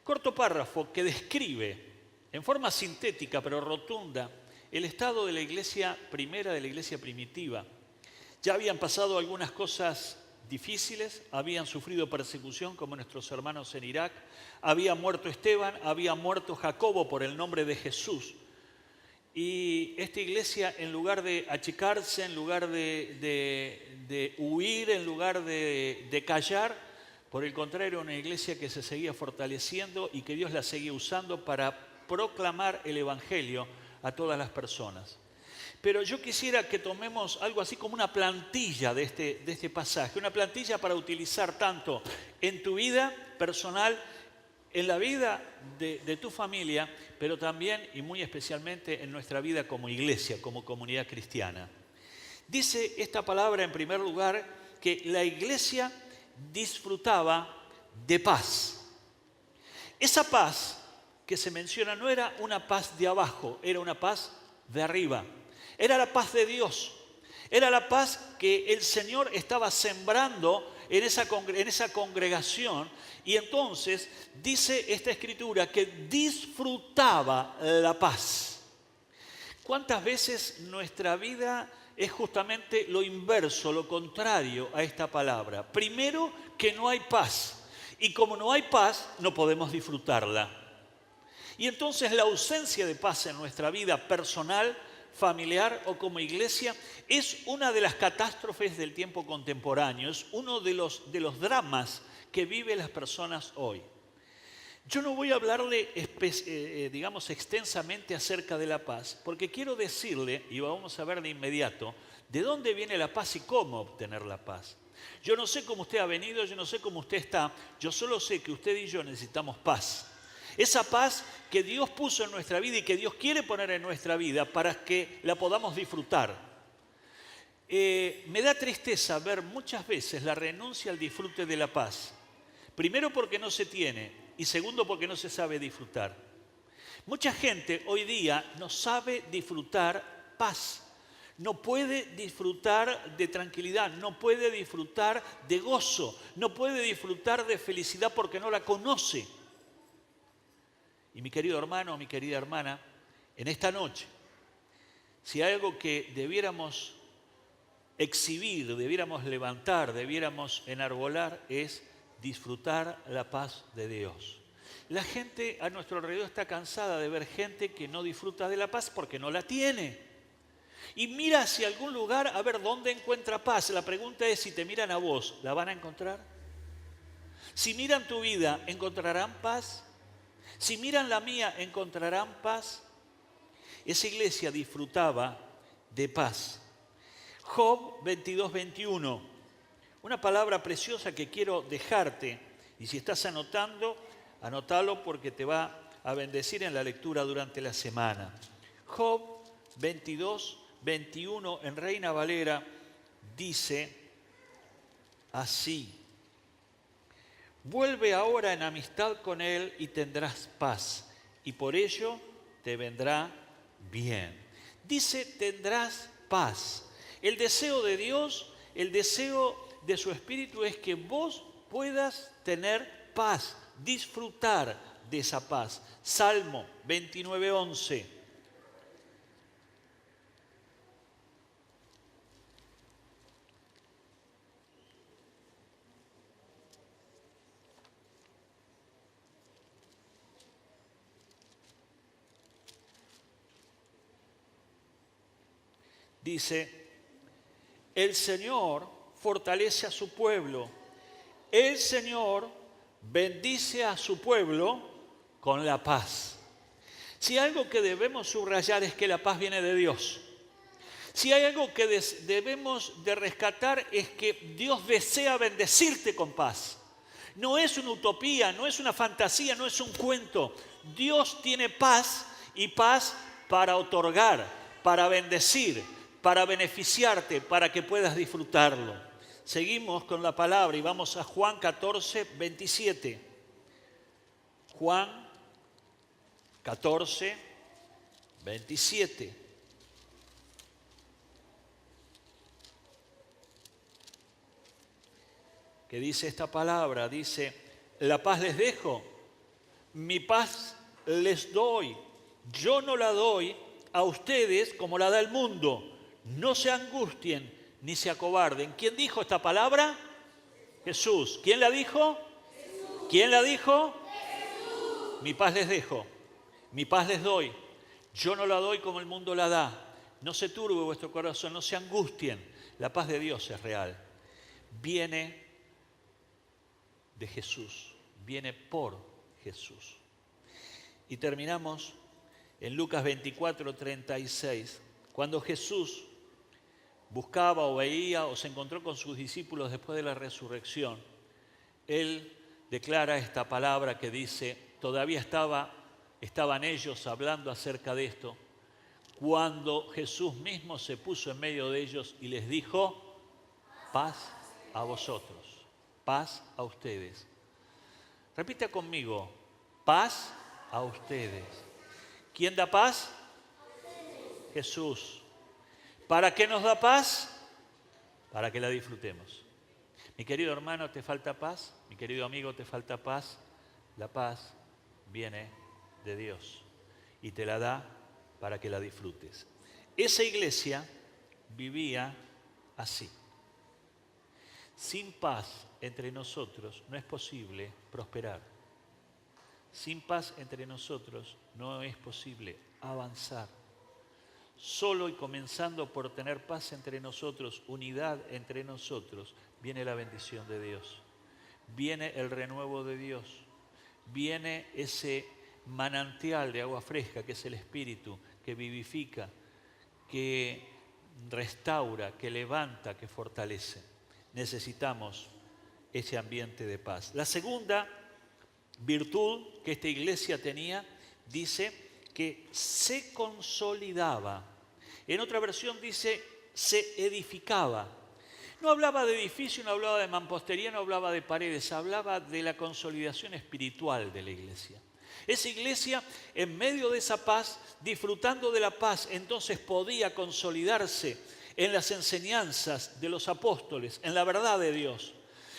Corto párrafo que describe en forma sintética pero rotunda el estado de la iglesia primera, de la iglesia primitiva. Ya habían pasado algunas cosas difíciles, habían sufrido persecución como nuestros hermanos en Irak, había muerto Esteban, había muerto Jacobo por el nombre de Jesús. Y esta iglesia, en lugar de achicarse, en lugar de huir, en lugar de callar, por el contrario, una iglesia que se seguía fortaleciendo y que Dios la seguía usando para proclamar el Evangelio a todas las personas. Pero yo quisiera que tomemos algo así como una plantilla de este pasaje, una plantilla para utilizar tanto en tu vida personal, en la vida de tu familia, pero también y muy especialmente en nuestra vida como iglesia, como comunidad cristiana. Dice esta palabra en primer lugar que la iglesia disfrutaba de paz. Esa paz que se menciona no era una paz de abajo, era una paz de arriba. Era la paz de Dios. Era la paz que el Señor estaba sembrando en esa congregación. Y entonces dice esta escritura que disfrutaba la paz. ¿Cuántas veces nuestra vida es justamente lo inverso, lo contrario a esta palabra? Primero, que no hay paz. Y como no hay paz, no podemos disfrutarla. Y entonces la ausencia de paz en nuestra vida personal, familiar o como iglesia es una de las catástrofes del tiempo contemporáneo, es uno de los dramas que viven las personas hoy. Yo no voy a hablarle, digamos, extensamente acerca de la paz, porque quiero decirle, y vamos a ver de inmediato, de dónde viene la paz y cómo obtener la paz. Yo no sé cómo usted ha venido, yo no sé cómo usted está, yo solo sé que usted y yo necesitamos paz. Esa paz que Dios puso en nuestra vida y que Dios quiere poner en nuestra vida para que la podamos disfrutar. Me da tristeza ver muchas veces la renuncia al disfrute de la paz. Primero porque no se tiene y segundo porque no se sabe disfrutar. Mucha gente hoy día no sabe disfrutar paz. No puede disfrutar de tranquilidad, no puede disfrutar de gozo, no puede disfrutar de felicidad porque no la conoce. Y mi querido hermano, mi querida hermana, en esta noche, si hay algo que debiéramos exhibir, debiéramos levantar, debiéramos enarbolar, es disfrutar la paz de Dios. La gente a nuestro alrededor está cansada de ver gente que no disfruta de la paz porque no la tiene. Y mira hacia algún lugar a ver dónde encuentra paz. La pregunta es, si te miran a vos, ¿la van a encontrar? Si miran tu vida, ¿encontrarán paz? Si miran la mía, ¿encontrarán paz? Esa iglesia disfrutaba de paz. Job 22:21, una palabra preciosa que quiero dejarte. Y si estás anotando, anótalo porque te va a bendecir en la lectura durante la semana. Job 22:21 en Reina Valera dice así: vuelve ahora en amistad con Él y tendrás paz, y por ello te vendrá bien. Dice, tendrás paz. El deseo de Dios, el deseo de su Espíritu es que vos puedas tener paz, disfrutar de esa paz. Salmo 29:11. Dice, el Señor fortalece a su pueblo. El Señor bendice a su pueblo con la paz. Si hay algo que debemos subrayar es que la paz viene de Dios. Si hay algo que debemos de rescatar es que Dios desea bendecirte con paz. No es una utopía, no es una fantasía, no es un cuento. Dios tiene paz y paz para otorgar, para bendecir, para beneficiarte, para que puedas disfrutarlo. Seguimos con la palabra y vamos a Juan 14:27. Juan 14:27. Que dice esta palabra, dice, la paz les dejo, mi paz les doy. Yo no la doy a ustedes como la da el mundo. No se angustien ni se acobarden. ¿Quién dijo esta palabra? Jesús. ¿Quién la dijo? Jesús. ¿Quién la dijo? Jesús. Mi paz les dejo, mi paz les doy. Yo no la doy como el mundo la da. No se turbe vuestro corazón, no se angustien. La paz de Dios es real. Viene de Jesús, viene por Jesús. Y terminamos en Lucas 24:36, cuando Jesús buscaba o veía o se encontró con sus discípulos después de la resurrección. Él declara esta palabra que dice, todavía estaban ellos hablando acerca de esto, cuando Jesús mismo se puso en medio de ellos y les dijo, paz a vosotros, paz a ustedes. Repita conmigo, paz a ustedes. ¿Quién da paz? Jesús. ¿Para qué nos da paz? Para que la disfrutemos. Mi querido hermano, ¿te falta paz? Mi querido amigo, ¿te falta paz? La paz viene de Dios y te la da para que la disfrutes. Esa iglesia vivía así. Sin paz entre nosotros no es posible prosperar. Sin paz entre nosotros no es posible avanzar. Solo y comenzando por tener paz entre nosotros, unidad entre nosotros, viene la bendición de Dios. Viene el renuevo de Dios. Viene ese manantial de agua fresca que es el Espíritu, que vivifica, que restaura, que levanta, que fortalece. Necesitamos ese ambiente de paz. La segunda virtud que esta iglesia tenía, dice que se consolidaba. En otra versión dice, se edificaba. No hablaba de edificio, no hablaba de mampostería, no hablaba de paredes, hablaba de la consolidación espiritual de la iglesia. Esa iglesia, en medio de esa paz, disfrutando de la paz, entonces podía consolidarse en las enseñanzas de los apóstoles, en la verdad de Dios.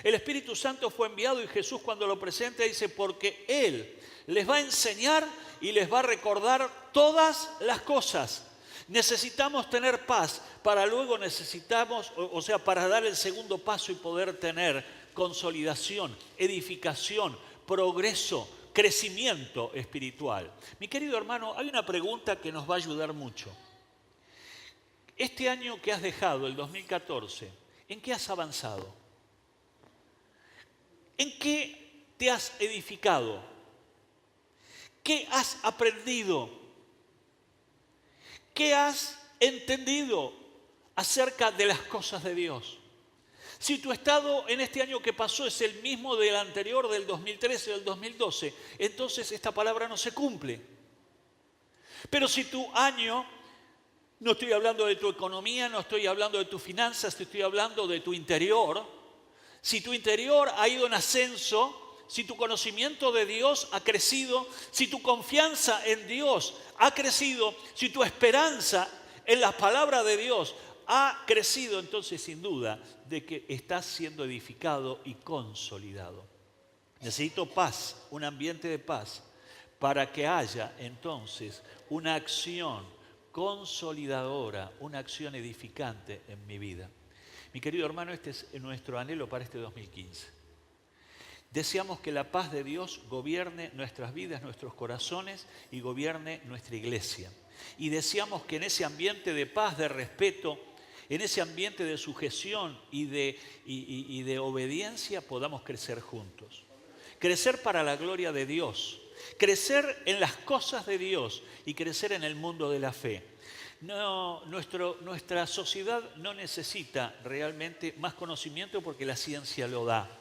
El Espíritu Santo fue enviado y Jesús cuando lo presenta dice, porque Él les va a enseñar y les va a recordar todas las cosas. Necesitamos tener paz, para luego necesitamos, para dar el segundo paso y poder tener consolidación, edificación, progreso, crecimiento espiritual. Mi querido hermano, hay una pregunta que nos va a ayudar mucho. Este año que has dejado, el 2014, ¿en qué has avanzado? ¿En qué te has edificado? ¿Qué has aprendido? ¿Qué has entendido acerca de las cosas de Dios? Si tu estado en este año que pasó es el mismo del anterior, del 2013 o del 2012, entonces esta palabra no se cumple. Pero si tu año, no estoy hablando de tu economía, no estoy hablando de tus finanzas, te estoy hablando de tu interior, si tu interior ha ido en ascenso, si tu conocimiento de Dios ha crecido, si tu confianza en Dios ha crecido, si tu esperanza en la palabra de Dios ha crecido, entonces sin duda de que estás siendo edificado y consolidado. Necesito paz, un ambiente de paz, para que haya entonces una acción consolidadora, una acción edificante en mi vida. Mi querido hermano, este es nuestro anhelo para este 2015. Deseamos que la paz de Dios gobierne nuestras vidas, nuestros corazones y gobierne nuestra iglesia. Y deseamos que en ese ambiente de paz, de respeto, en ese ambiente de sujeción y de obediencia podamos crecer juntos. Crecer para la gloria de Dios, crecer en las cosas de Dios y crecer en el mundo de la fe. No, nuestra sociedad no necesita realmente más conocimiento porque la ciencia lo da.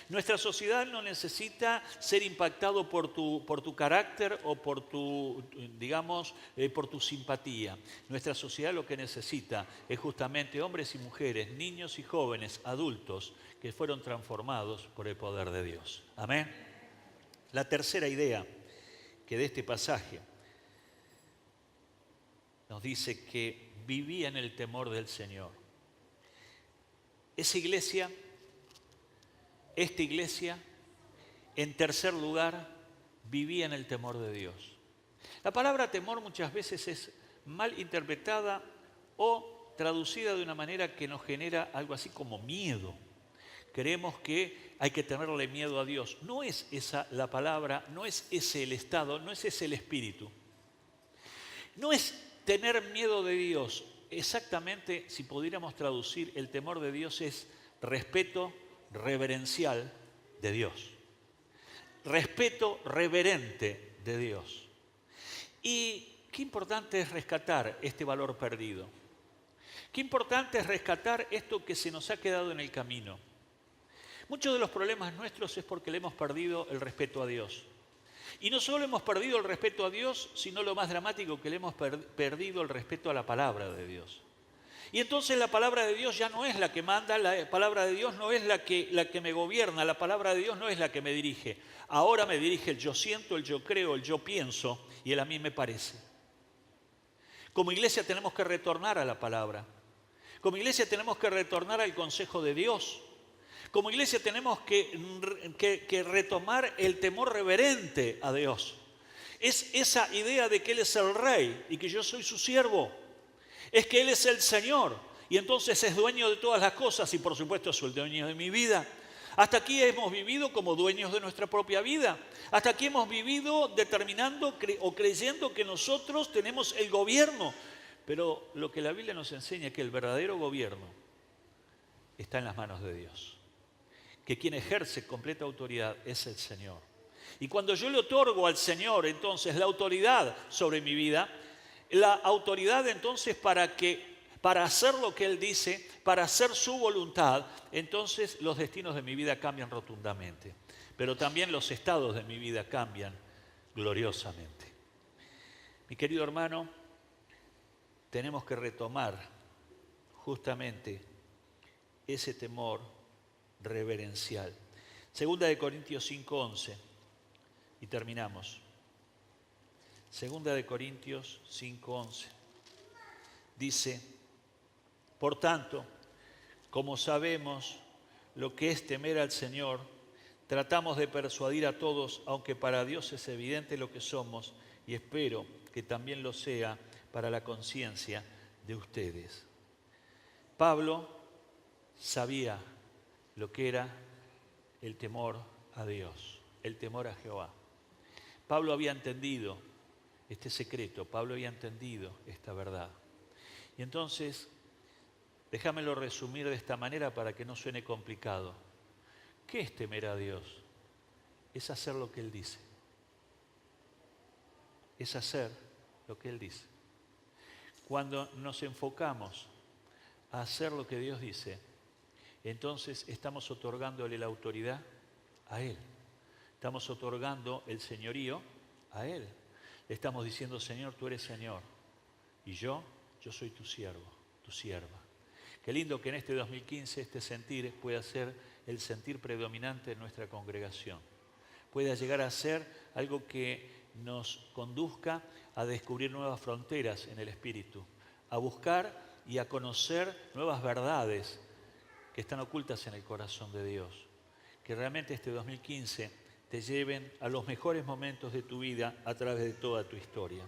Nuestra sociedad no necesita ser impactado por tu carácter o por tu simpatía. Nuestra sociedad lo que necesita es justamente hombres y mujeres, niños y jóvenes, adultos, que fueron transformados por el poder de Dios. Amén. La tercera idea que de este pasaje nos dice que vivía en el temor del Señor. Esta iglesia, en tercer lugar, vivía en el temor de Dios. La palabra temor muchas veces es mal interpretada o traducida de una manera que nos genera algo así como miedo. Creemos que hay que tenerle miedo a Dios. No es esa la palabra, no es ese el estado, no es ese el espíritu. No es tener miedo de Dios. Exactamente, si pudiéramos traducir, el temor de Dios es respeto reverencial de Dios. Respeto reverente de Dios. Y qué importante es rescatar este valor perdido. Qué importante es rescatar esto que se nos ha quedado en el camino. Muchos de los problemas nuestros es porque le hemos perdido el respeto a Dios. Y no solo hemos perdido el respeto a Dios, sino lo más dramático, que le hemos perdido el respeto a la palabra de Dios. Y entonces la palabra de Dios ya no es la que manda, la palabra de Dios no es la que me gobierna, la palabra de Dios no es la que me dirige. Ahora me dirige el yo siento, el yo creo, el yo pienso y el a mí me parece. Como iglesia tenemos que retornar a la palabra. Como iglesia tenemos que retornar al consejo de Dios. Como iglesia tenemos que retomar el temor reverente a Dios. Es esa idea de que Él es el Rey y que yo soy su siervo. Es que Él es el Señor y entonces es dueño de todas las cosas y por supuesto es el dueño de mi vida. Hasta aquí hemos vivido como dueños de nuestra propia vida. Hasta aquí hemos vivido determinando o creyendo que nosotros tenemos el gobierno. Pero lo que la Biblia nos enseña es que el verdadero gobierno está en las manos de Dios. Que quien ejerce completa autoridad es el Señor. Y cuando yo le otorgo al Señor entonces la autoridad sobre mi vida, la autoridad entonces para hacer lo que Él dice, para hacer su voluntad, entonces los destinos de mi vida cambian rotundamente. Pero también los estados de mi vida cambian gloriosamente. Mi querido hermano, tenemos que retomar justamente ese temor reverencial. Segunda de Corintios 5:11 y terminamos. Segunda de Corintios 5:11 dice: por tanto, como sabemos lo que es temer al Señor, tratamos de persuadir a todos, aunque para Dios es evidente lo que somos, y espero que también lo sea para la conciencia de ustedes. Pablo sabía lo que era el temor a Dios, el temor a Jehová. Pablo había entendido este secreto, Pablo había entendido esta verdad. Y entonces, déjamelo resumir de esta manera para que no suene complicado. ¿Qué es temer a Dios? Es hacer lo que Él dice. Es hacer lo que Él dice. Cuando nos enfocamos a hacer lo que Dios dice, entonces estamos otorgándole la autoridad a Él. Estamos otorgando el señorío a Él. Le estamos diciendo: Señor, tú eres Señor. Y yo soy tu siervo, tu sierva. Qué lindo que en este 2015 este sentir pueda ser el sentir predominante en nuestra congregación. Pueda llegar a ser algo que nos conduzca a descubrir nuevas fronteras en el Espíritu, a buscar y a conocer nuevas verdades que están ocultas en el corazón de Dios. Que realmente este 2015 te lleven a los mejores momentos de tu vida a través de toda tu historia.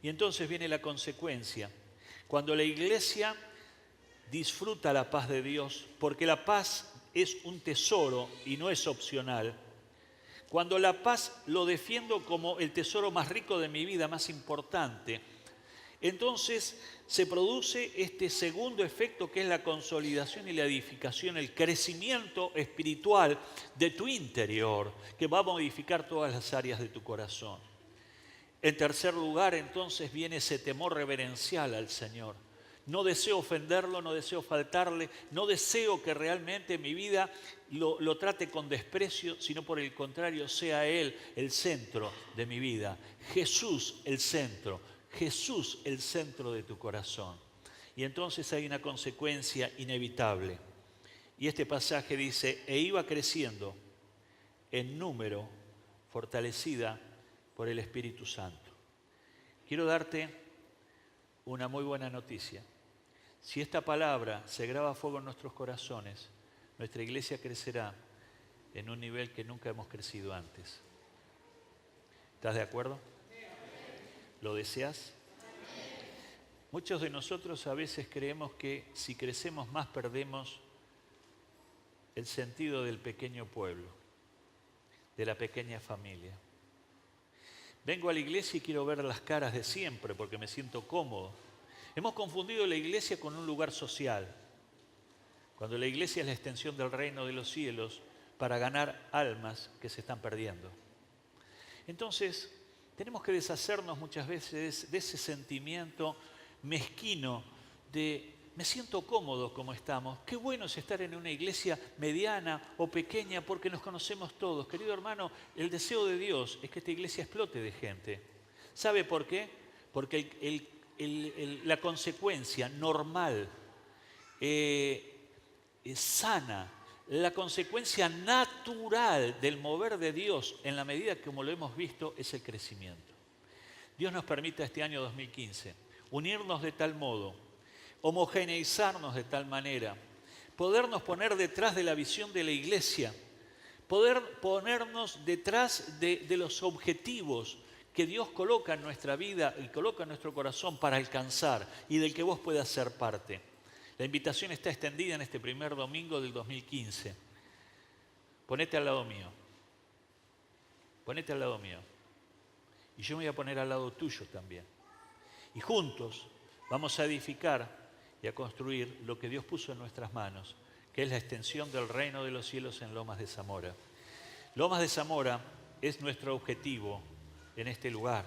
Y entonces viene la consecuencia. Cuando la iglesia disfruta la paz de Dios, porque la paz es un tesoro y no es opcional. Cuando la paz lo defiendo como el tesoro más rico de mi vida, más importante, entonces se produce este segundo efecto, que es la consolidación y la edificación, el crecimiento espiritual de tu interior, que va a modificar todas las áreas de tu corazón. En tercer lugar, entonces, viene ese temor reverencial al Señor. No deseo ofenderlo, no deseo faltarle, no deseo que realmente mi vida lo trate con desprecio, sino por el contrario, sea Él el centro de mi vida. Jesús el centro de tu corazón. Y entonces hay una consecuencia inevitable. Y este pasaje dice: e iba creciendo en número, fortalecida por el Espíritu Santo. Quiero darte una muy buena noticia. Si esta palabra se graba a fuego en nuestros corazones, nuestra iglesia crecerá en un nivel que nunca hemos crecido antes. ¿Estás de acuerdo? ¿Lo deseas? Muchos de nosotros a veces creemos que si crecemos más perdemos el sentido del pequeño pueblo, de la pequeña familia. Vengo a la iglesia y quiero ver las caras de siempre porque me siento cómodo. Hemos confundido la iglesia con un lugar social, cuando la iglesia es la extensión del reino de los cielos para ganar almas que se están perdiendo. Entonces, tenemos que deshacernos muchas veces de ese sentimiento mezquino de me siento cómodo como estamos. Qué bueno es estar en una iglesia mediana o pequeña porque nos conocemos todos. Querido hermano, el deseo de Dios es que esta iglesia explote de gente. ¿Sabe por qué? Porque la consecuencia normal, sana, la consecuencia natural del mover de Dios en la medida que como lo hemos visto es el crecimiento. Dios nos permita este año 2015 unirnos de tal modo, homogeneizarnos de tal manera, podernos poner detrás de la visión de la iglesia, poder ponernos detrás de los objetivos que Dios coloca en nuestra vida y coloca en nuestro corazón para alcanzar y del que vos puedas ser parte. La invitación está extendida en este primer domingo del 2015. Ponete al lado mío. Ponete al lado mío. Y yo me voy a poner al lado tuyo también. Y juntos vamos a edificar y a construir lo que Dios puso en nuestras manos, que es la extensión del reino de los cielos en Lomas de Zamora. Lomas de Zamora es nuestro objetivo en este lugar.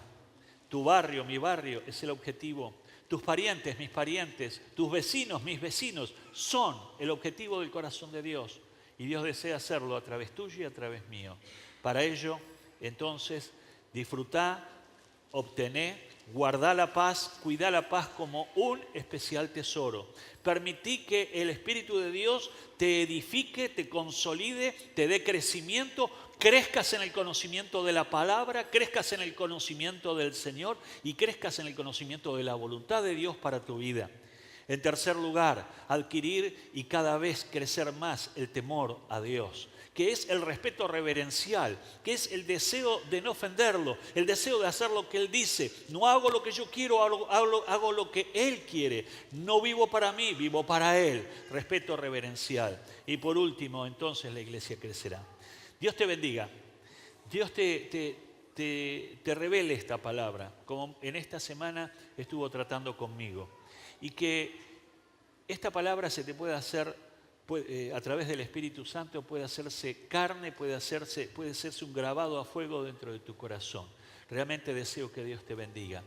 Tu barrio, mi barrio, es el objetivo. Tus parientes, mis parientes, tus vecinos, mis vecinos, son el objetivo del corazón de Dios. Y Dios desea hacerlo a través tuyo y a través mío. Para ello, entonces, disfrutá, obtené, guardá la paz, cuidá la paz como un especial tesoro. Permití que el Espíritu de Dios te edifique, te consolide, te dé crecimiento, crezcas en el conocimiento de la palabra, crezcas en el conocimiento del Señor y crezcas en el conocimiento de la voluntad de Dios para tu vida. En tercer lugar, adquirir y cada vez crecer más el temor a Dios, que es el respeto reverencial, que es el deseo de no ofenderlo, el deseo de hacer lo que Él dice. No hago lo que yo quiero, hago lo que Él quiere. No vivo para mí, vivo para Él. Respeto reverencial. Y por último, entonces la iglesia crecerá. Dios te bendiga. Dios te revele esta palabra, como en esta semana estuvo tratando conmigo. Y que esta palabra se te pueda hacer, a través del Espíritu Santo, puede hacerse carne, puede hacerse un grabado a fuego dentro de tu corazón. Realmente deseo que Dios te bendiga.